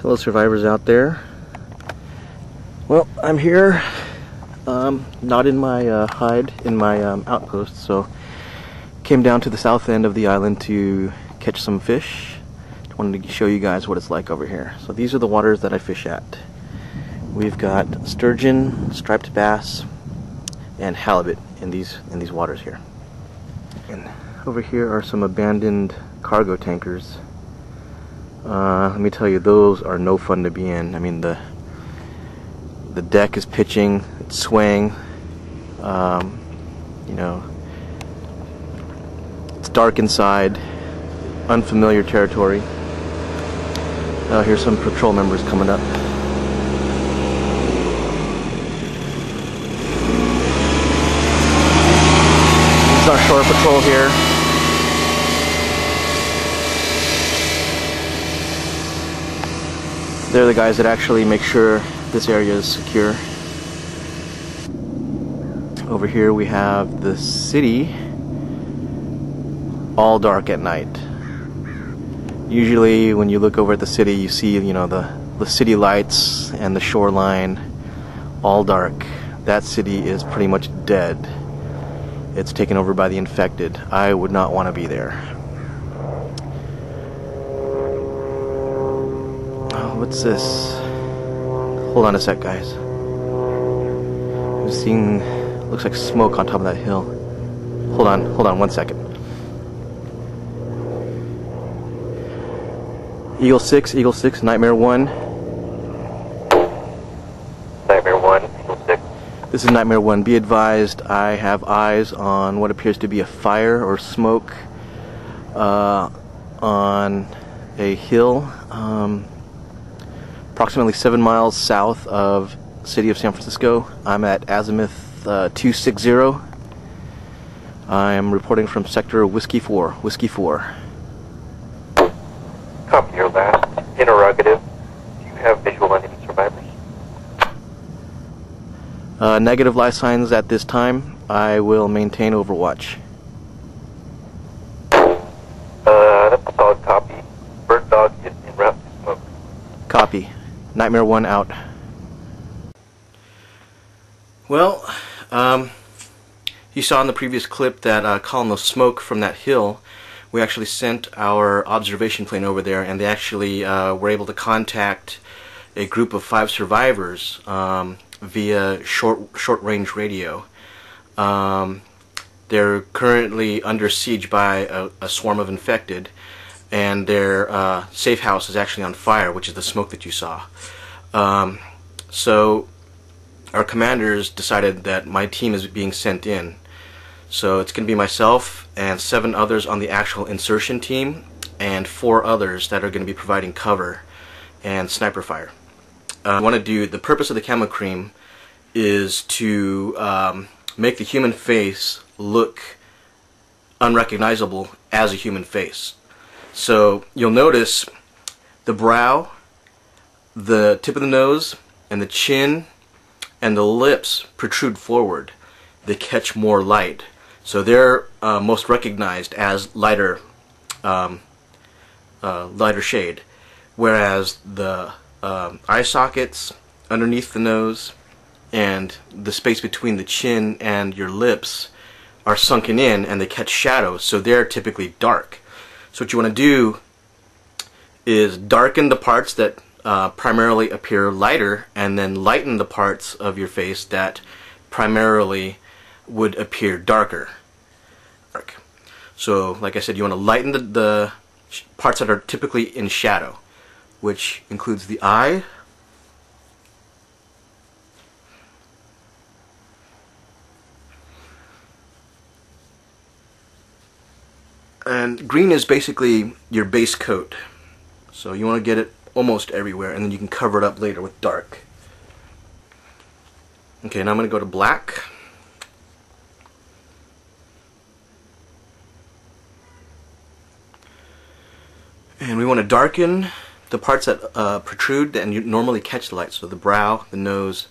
Hello survivors out there. Well, I'm here, not in my hide, in my outpost, so came down to the south end of the island to catch some fish. Wanted to show you guys what it's like over here. So these are the waters that I fish at. We've got sturgeon, striped bass, and halibut in these waters here. And over here are some abandoned cargo tankers. Let me tell you, those are no fun to be in. I mean, the deck is pitching, it's swaying. You know, it's dark inside, unfamiliar territory. Here's some patrol members coming up. This is our shore patrol here. They're the guys that actually make sure this area is secure. Over here we have the city, all dark at night. Usually when you look over at the city, you see, you know, the city lights and the shoreline, all dark. That city is pretty much dead. It's taken over by the infected. I would not want to be there. What's this? Hold on a sec, guys. I'm seeing, looks like smoke on top of that hill. Hold on 1 second. Eagle 6, Nightmare 1. Nightmare 1, Eagle 6. This is Nightmare 1. Be advised, I have eyes on what appears to be a fire or smoke on a hill. Approximately 7 miles south of the city of San Francisco. I'm at azimuth 260. I am reporting from sector Whiskey 4. Copy your last interrogative. Do you have visual on any survivors? Negative life signs at this time. I will maintain overwatch. That's a solid copy. Bird dog is en route to smoke. Copy. Nightmare 1 out. Well, you saw in the previous clip that column of smoke from that hill. We actually sent our observation plane over there, and they actually were able to contact a group of 5 survivors via short-range radio. They're currently under siege by a swarm of infected, and their safe house is actually on fire, which is the smoke that you saw. So our commanders decided that my team is being sent in. So it's going to be myself and 7 others on the actual insertion team, and 4 others that are going to be providing cover and sniper fire. The purpose of the camo cream is to make the human face look unrecognizable as a human face. So you'll notice the brow, the tip of the nose, and the chin and the lips protrude forward. They catch more light. So they're most recognized as lighter shade, whereas the eye sockets underneath the nose and the space between the chin and your lips are sunken in and they catch shadows, so they're typically dark. So what you want to do is darken the parts that primarily appear lighter, and then lighten the parts of your face that primarily would appear darker. So like I said, you want to lighten the parts that are typically in shadow, which includes the eye, and green is basically your base coat. So you want to get it almost everywhere, and then you can cover it up later with dark. Okay, now I'm going to go to black. And we want to darken the parts that protrude and you normally catch the light. So the brow, the nose,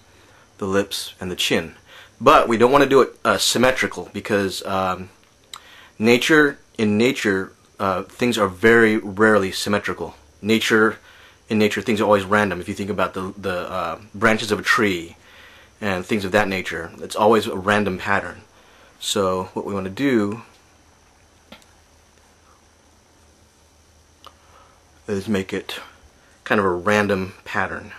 the lips, and the chin. But we don't want to do it symmetrical, because in nature, things are very rarely symmetrical. Nature in nature, things are always random. If you think about the branches of a tree and things of that nature, it's always a random pattern. So what we want to do is make it kind of a random pattern.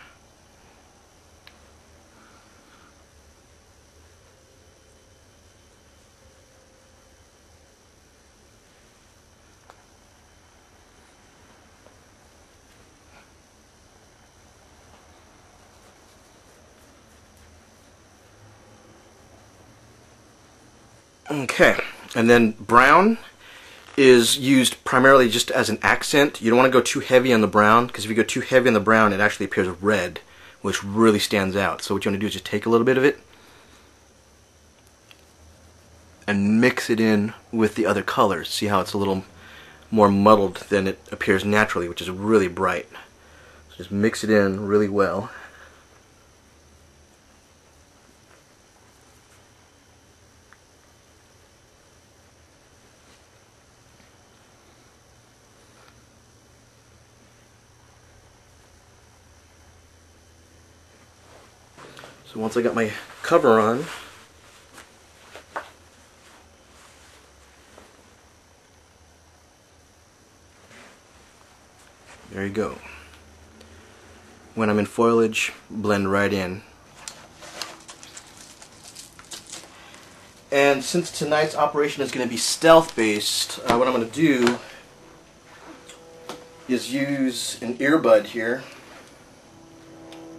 Okay, and then brown is used primarily just as an accent. You don't want to go too heavy on the brown, because if you go too heavy on the brown, it actually appears red, which really stands out. So what you want to do is just take a little bit of it and mix it in with the other colors. See how it's a little more muddled than it appears naturally, which is really bright. So just mix it in really well. So once I got my cover on, there you go. When I'm in foliage, blend right in. And since tonight's operation is going to be stealth based, what I'm going to do is use an earbud here.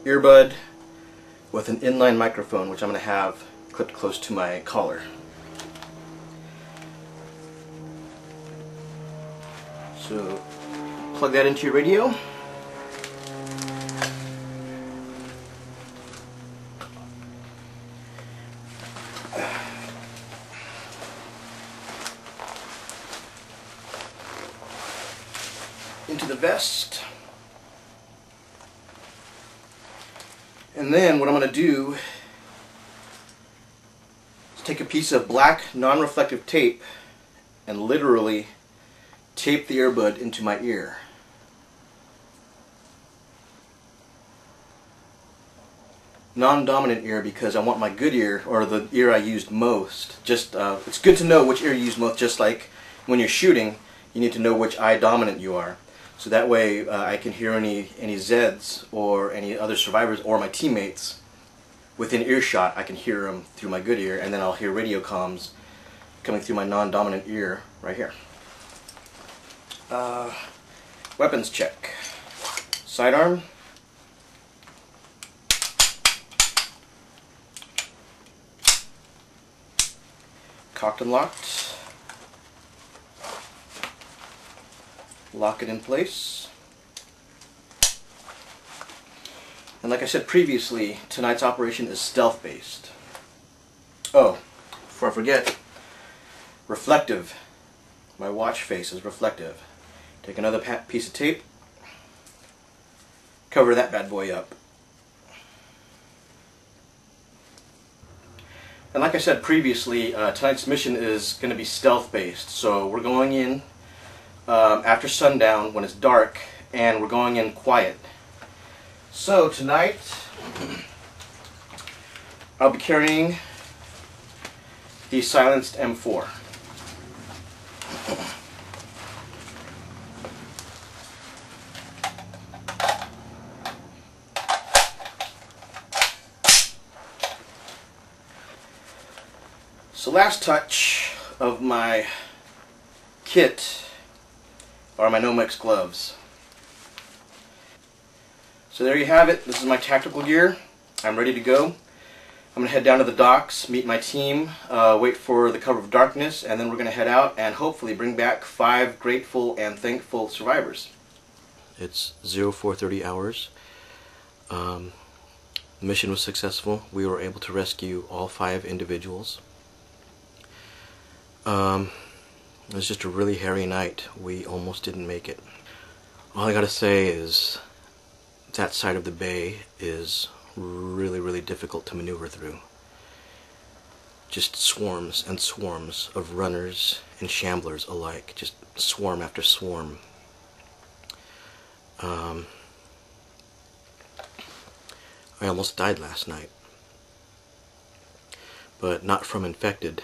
Earbud with an inline microphone, which I'm going to have clipped close to my collar. So plug that into your radio. Into the vest. And then what I'm going to do is take a piece of black non-reflective tape and literally tape the earbud into my ear. Non-dominant ear because I want my good ear, or the ear I used most. Just it's good to know which ear you use most, just like when you're shooting, you need to know which eye dominant you are. So that way I can hear any Zeds or any other survivors or my teammates within earshot. I can hear them through my good ear, and then I'll hear radio comms coming through my non-dominant ear right here. Weapons check. Sidearm. Cocked and locked. Lock it in place. And like I said previously, tonight's operation is stealth based. Oh, before I forget, reflective. My watch face is reflective. Take another piece of tape, cover that bad boy up. And like I said previously, tonight's mission is going to be stealth based. So we're going in after sundown when it's dark, and we're going in quiet. So tonight I'll be carrying the silenced M4. So last touch of my kit are my Nomex gloves. So there you have it. This is my tactical gear. I'm ready to go. I'm going to head down to the docks, meet my team, wait for the cover of darkness, and then we're going to head out and hopefully bring back 5 grateful and thankful survivors. It's 0430 hours. The mission was successful. We were able to rescue all 5 individuals. It was just a really hairy night. We almost didn't make it. All I gotta say is that side of the bay is really difficult to maneuver through. Just swarms and swarms of runners and shamblers alike. Just swarm after swarm. I almost died last night. But not from infected.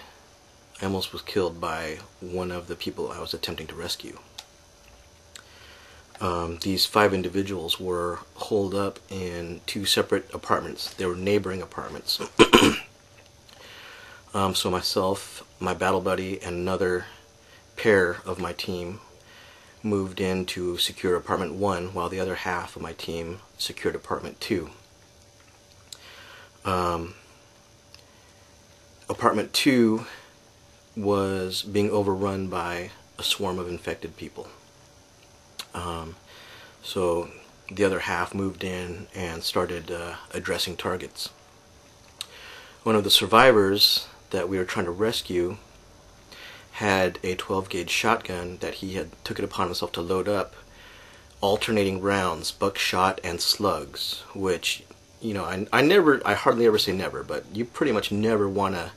I almost was killed by one of the people I was attempting to rescue. These 5 individuals were holed up in 2 separate apartments. They were neighboring apartments. So myself, my battle buddy, and another pair of my team moved in to secure apartment 1, while the other half of my team secured apartment 2. Apartment 2 was being overrun by a swarm of infected people. So the other half moved in and started addressing targets. One of the survivors that we were trying to rescue had a 12-gauge shotgun that he had took it upon himself to load up, alternating rounds, buckshot and slugs, which, you know, I hardly ever say never, but you pretty much never want to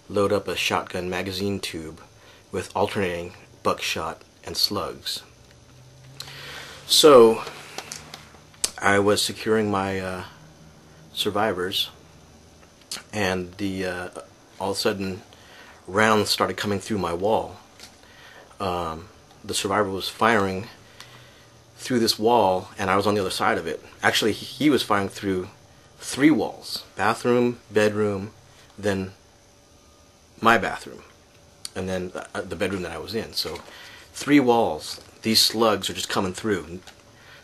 load up a shotgun magazine tube with alternating buckshot and slugs. So I was securing my survivors, and all of a sudden rounds started coming through my wall. The survivor was firing through this wall, and I was on the other side of it. Actually, he was firing through 3 walls: bathroom, bedroom, then my bathroom, and then the bedroom that I was in. So 3 walls. These slugs are just coming through.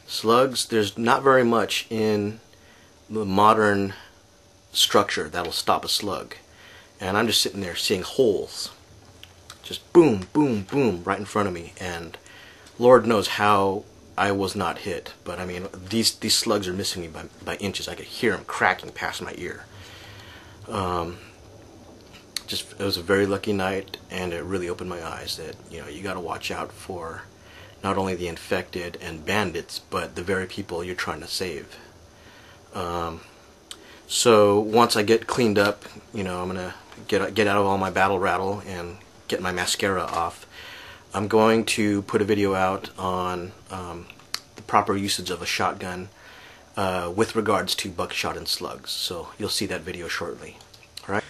Slugs, there's not very much in the modern structure that'll stop a slug. And I'm just sitting there seeing holes. Just boom, boom, boom right in front of me. And Lord knows how I was not hit. But I mean, these slugs are missing me by inches. I could hear them cracking past my ear. It was a very lucky night, and it really opened my eyes that, you know, you got to watch out for not only the infected and bandits, but the very people you're trying to save. So once I get cleaned up, you know, I'm gonna get out of all my battle rattle and get my mascara off. I'm going to put a video out on the proper usage of a shotgun with regards to buckshot and slugs. So you'll see that video shortly. All right.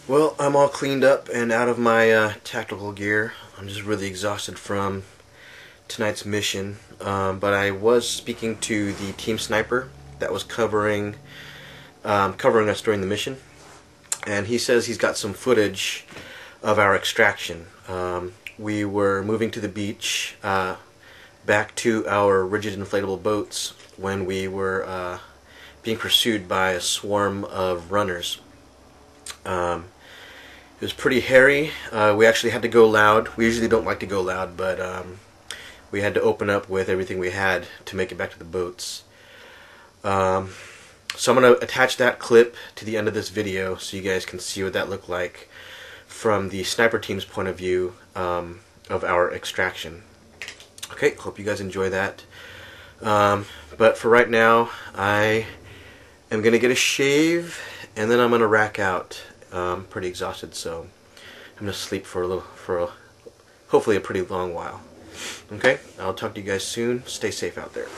Well, I'm all cleaned up and out of my tactical gear. I'm just really exhausted from tonight's mission, but I was speaking to the team sniper that was covering us during the mission, and he says he's got some footage of our extraction. We were moving to the beach back to our rigid inflatable boats when we were being pursued by a swarm of runners. It was pretty hairy. We actually had to go loud. We usually don't like to go loud, but we had to open up with everything we had to make it back to the boats. So I'm going to attach that clip to the end of this video so you guys can see what that looked like from the sniper team's point of view of our extraction. Okay, hope you guys enjoy that. But for right now, I am going to get a shave, and then I'm going to rack out. I'm pretty exhausted, so I'm going to sleep for hopefully a pretty long while. Okay, I'll talk to you guys soon. Stay safe out there.